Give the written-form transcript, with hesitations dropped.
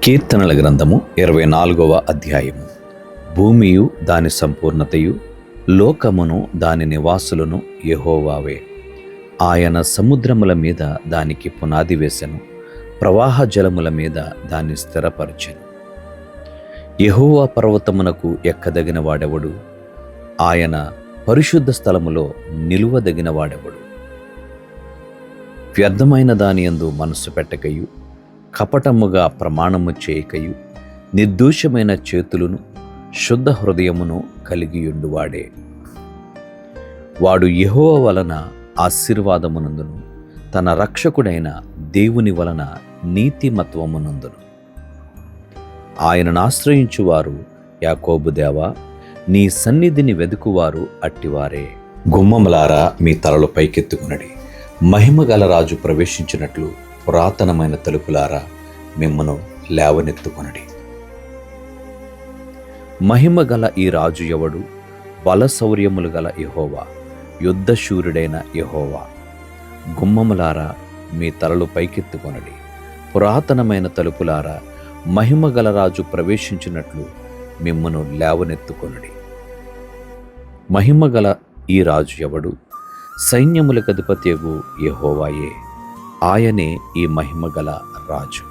కీర్తనల గ్రంథము 24వ అధ్యాయము. భూమియు దాని సంపూర్ణతయు, లోకమును దాని నివాసులను యెహోవావే. ఆయన సముద్రముల మీద దానికి పునాది వేసెను, ప్రవాహ జలముల మీద దాన్ని స్థిరపరచెను. యెహోవా పర్వతమునకు ఎక్కదగిన వాడెవడు? ఆయన పరిశుద్ధ స్థలములో నిలువదగిన వాడెవడు? వ్యర్థమైన దానియందు మనస్సు పెట్టకయు, కపటముగా ప్రమాణము చేయకయు, నిర్దోషమైన చేతులను శుద్ధ హృదయమును కలిగియుండువాడే. వాడు యెహోవా వలన ఆశీర్వాదమునందును, తన రక్షకుడైన దేవుని వలన నీతిమత్వమునందును. ఆయనను ఆశ్రయించువారు యాకోబు దేవా, నీ సన్నిధిని వెదుకువారు అట్టివారే. గుమ్మములారా మీ తలలు పైకెత్తుకునడి, మహిమగల రాజు ప్రవేశించినట్లు పురాతనమైన తలుపులారా మిమ్మను లేవనెత్తుకొనడి. మహిమగల ఈ రాజు ఎవడు? బలశౌర్యములు గల యెహోవా, యుద్ధశూరుడైన యెహోవా. గుమ్మములారా మీ తలలు పైకెత్తుకొనడి, పురాతనమైన తలుపులారా మహిమగల రాజు ప్రవేశించినట్లు మిమ్మను లేవనెత్తుకొనడి. మహిమగల ఈ రాజు ఎవడు? సైన్యములకు అధిపతియగు యెహోవాయే. ఆయనే ఈ మహిమగల రాజు.